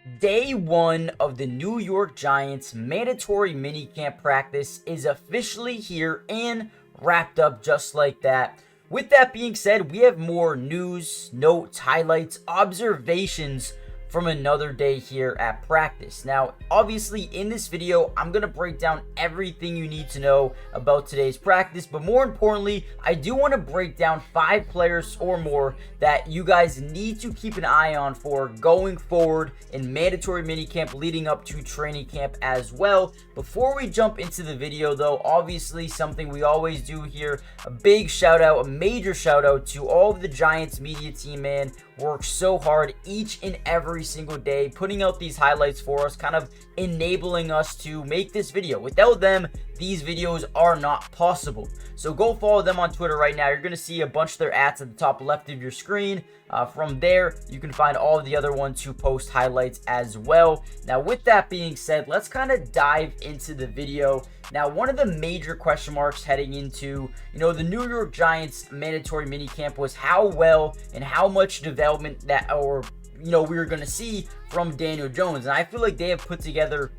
Day one of the New York Giants mandatory minicamp practice is officially here and wrapped up just like that. With that being said, we have more news, notes, highlights, observations from another day here at practice. Now, obviously in this video, I'm going to break down everything you need to know about today's practice, but more importantly, I do want to break down 5 players or more that you guys need to keep an eye on for going forward in mandatory minicamp leading up to training camp as well. Before we jump into the video though, obviously something we always do here, a big shout out, a major shout out to all of the Giants media team, man. Work so hard each and every single day, putting out these highlights for us, kind of enabling us to make this video. Without them, these videos are not possible. So go follow them on Twitter right now. You're going to see a bunch of their ads at the top left of your screen. From there, you can find all of the other ones who post highlights as well. Now, with that being said, let's kind of dive into the video. Now, one of the major question marks heading into, the New York Giants mandatory minicamp was how well and how much development we were going to see from Daniel Jones. And I feel like they have put together,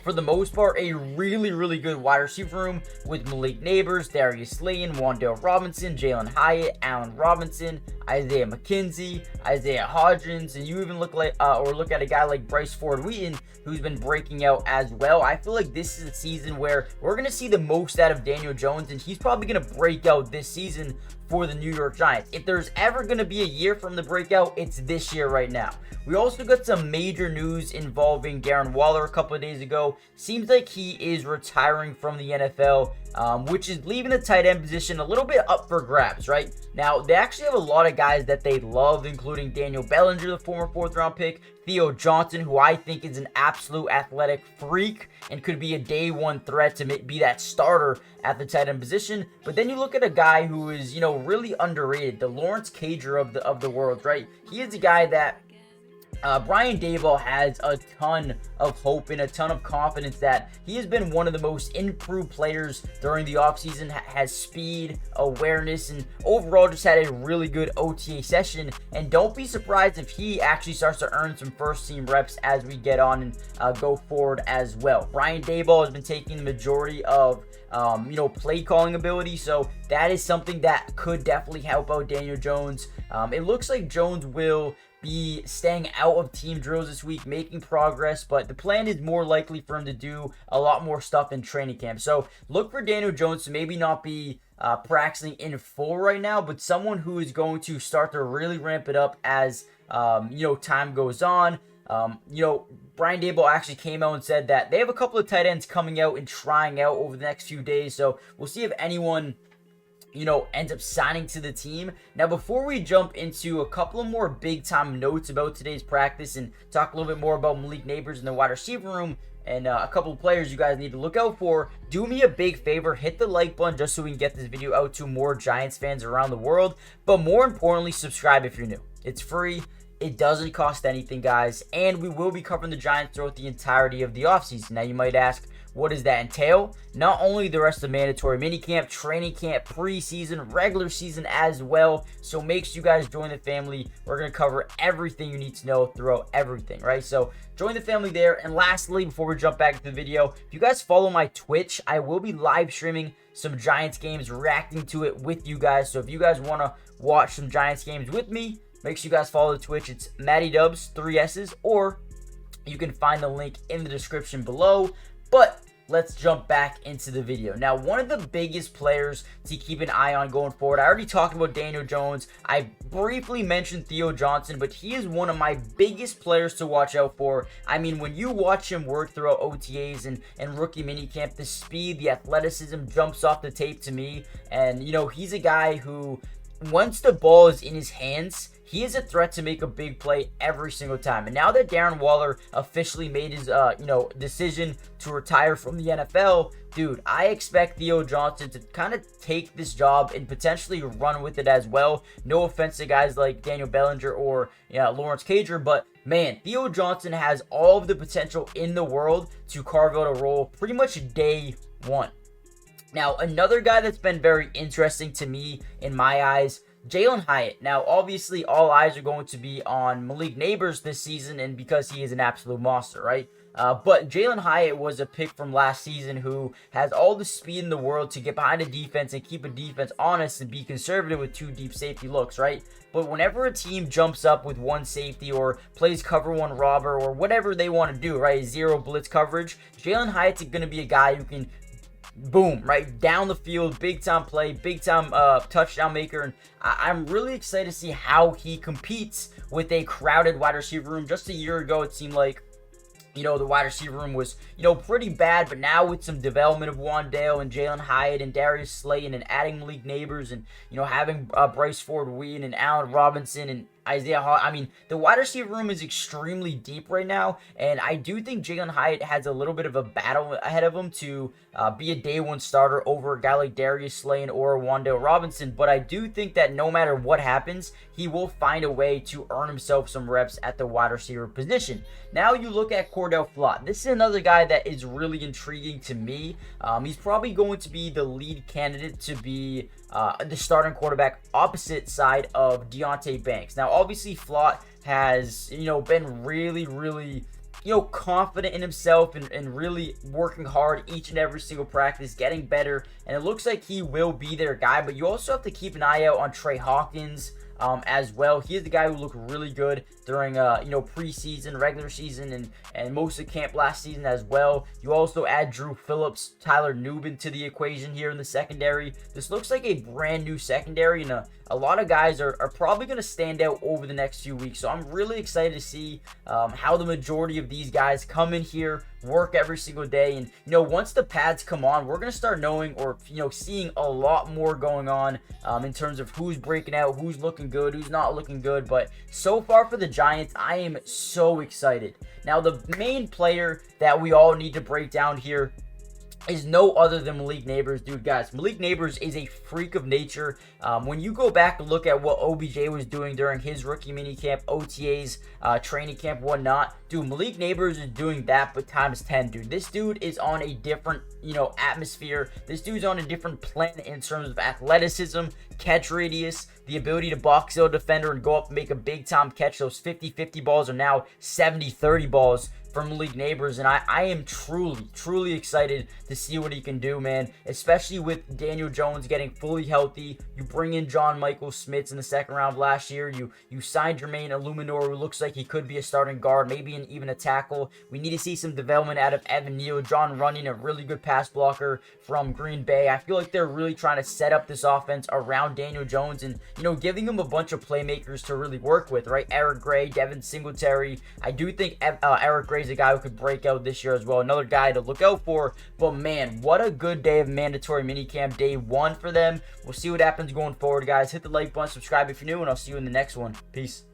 for the most part, a really, really good wide receiver room with Malik Nabers, Darius Slayton, Wan'Dale Robinson, Jalen Hyatt, Allen Robinson, Isaiah McKenzie, Isaiah Hodgins, and you even look at a guy like Bryce Ford-Wheaton, who's been breaking out as well. I feel like this is a season where we're going to see the most out of Daniel Jones, and he's probably going to break out this season for the New York Giants. If there's ever going to be a year from the breakout, it's this year right now. We also got some major news involving Darren Waller a couple of days ago. Seems like he is retiring from the NFL, which is leaving the tight end position a little bit up for grabs, right? Now, they actually have a lot of guys that they love, including Daniel Bellinger, the former 4th-round pick, Theo Johnson, who I think is an absolute athletic freak and could be a day one threat to be that starter at the tight end position. But then you look at a guy who is, really underrated, the Lawrence Cager of the world, right? He is a guy that Brian Daboll has a ton of hope and a ton of confidence that he has been one of the most improved players during the offseason, has speed, awareness, and overall just had a really good OTA session. And don't be surprised if he actually starts to earn some first team reps as we get on and go forward as well. Brian Daboll has been taking the majority of play calling ability, so that is something that could definitely help out Daniel Jones. It looks like Jones will be staying out of team drills this week, making progress, but the plan is more likely for him to do a lot more stuff in training camp. So look for Daniel Jones to maybe not be practicing in full right now, but someone who is going to start to really ramp it up as time goes on. Brian Daboll actually came out and said that they have a couple of tight ends coming out and trying out over the next few days, so we'll see if anyone ends up signing to the team. Now, before we jump into a couple of more big-time notes about today's practice and talk a little bit more about Malik Nabers in the wide receiver room and a couple of players you guys need to look out for, do me a big favor, hit the like button just so we can get this video out to more Giants fans around the world. But more importantly, subscribe if you're new. It's free. It doesn't cost anything, guys, and we will be covering the Giants throughout the entirety of the offseason. Now, you might ask, what does that entail? Not only the rest of mandatory minicamp, training camp, preseason, regular season as well. So make sure you guys join the family. We're going to cover everything you need to know throughout everything, right? So join the family there. And lastly, before we jump back to the video, if you guys follow my Twitch, I will be live streaming some Giants games, reacting to it with you guys. So if you guys want to watch some Giants games with me, make sure you guys follow the Twitch. It's Matty Dubs, 3 S's, or you can find the link in the description below. But let's jump back into the video. Now, one of the biggest players to keep an eye on going forward, I already talked about Daniel Jones. I briefly mentioned Theo Johnson, but he is one of my biggest players to watch out for. I mean, when you watch him work throughout OTAs and rookie minicamp, the speed, the athleticism jumps off the tape to me. And, he's a guy who, once the ball is in his hands, he is a threat to make a big play every single time. And now that Darren Waller officially made his, decision to retire from the NFL, dude, I expect Theo Johnson to kind of take this job and potentially run with it as well. No offense to guys like Daniel Bellinger or Lawrence Cager, but man, Theo Johnson has all of the potential in the world to carve out a role pretty much day one. Now, another guy that's been very interesting to me in my eyes Jalen Hyatt. Now, obviously, all eyes are going to be on Malik Nabers this season, and because he is an absolute monster, right? But Jalen Hyatt was a pick from last season who has all the speed in the world to get behind a defense and keep a defense honest and be conservative with 2 deep safety looks, right? But whenever a team jumps up with 1 safety or plays cover 1 robber or whatever they want to do, right? 0 blitz coverage, Jalen Hyatt's going to be a guy who can boom, right down the field, big time play, big time touchdown maker, and I'm really excited to see how he competes with a crowded wide receiver room. Just a year ago, it seemed like, you know, the wide receiver room was, you know, pretty bad, but now with some development of Wandale and Jalen Hyatt and Darius Slayton and adding Malik Nabers and, you know, having Bryce Ford-Wheaton and Allen Robinson and Isaiah Hall. I mean, the wide receiver room is extremely deep right now, and I do think Jalen Hyatt has a little bit of a battle ahead of him to be a day 1 starter over a guy like Darius Slayton or Wandale Robinson, but I do think that no matter what happens, he will find a way to earn himself some reps at the wide receiver position. Now you look at Cordell Flott. This is another guy that is really intriguing to me. He's probably going to be the lead candidate to be the starting quarterback opposite side of Deonte Banks. Now, obviously, Flott has, you know, been really, you know, confident in himself and really working hard each and every single practice, getting better, and it looks like he will be their guy. But you also have to keep an eye out on Trey Hawkins as well. He is the guy who looked really good during you know, preseason, regular season, and most of camp last season as well. You also add Drew Phillips, Tyler Nubin to the equation here in the secondary. This looks like a brand new secondary, and a lot of guys are probably going to stand out over the next few weeks. So I'm really excited to see how the majority of these guys come in here, work every single day, and, you know, once the pads come on, we're going to start knowing, or, you know, seeing a lot more going on in terms of who's breaking out, who's looking good, who's not looking good. But so far for the Giants, I am so excited. Now, the main player that we all need to break down here is no other than Malik Nabers. Dude, guys, Malik Nabers is a freak of nature. When you go back and look at what OBJ was doing during his rookie minicamp, OTAs, training camp, whatnot, dude, Malik Nabers is doing that, but times 10, dude. This dude is on a different, you know, atmosphere. This dude's on a different planet in terms of athleticism, catch radius, the ability to box out a defender and go up and make a big time catch. Those 50-50 balls are now 70-30 balls from Malik Nabers, and I am truly excited to see what he can do, man, especially with Daniel Jones getting fully healthy. You bring in John Michael Smits in the 2nd round last year. You signed Jermaine Illuminor, who looks like he could be a starting guard, maybe even a tackle. We need to see some development out of Evan Neal. John Runyon, a really good pass blocker from Green Bay. I feel like they're really trying to set up this offense around Daniel Jones and, you know, giving him a bunch of playmakers to really work with, right? Eric Gray, Devin Singletary. I do think Eric Gray is a guy who could break out this year as well. Another guy to look out for. But man, what a good day of mandatory minicamp, day 1 for them. We'll see what happens going forward, guys. Hit the like button, subscribe if you're new, and I'll see you in the next one. Peace.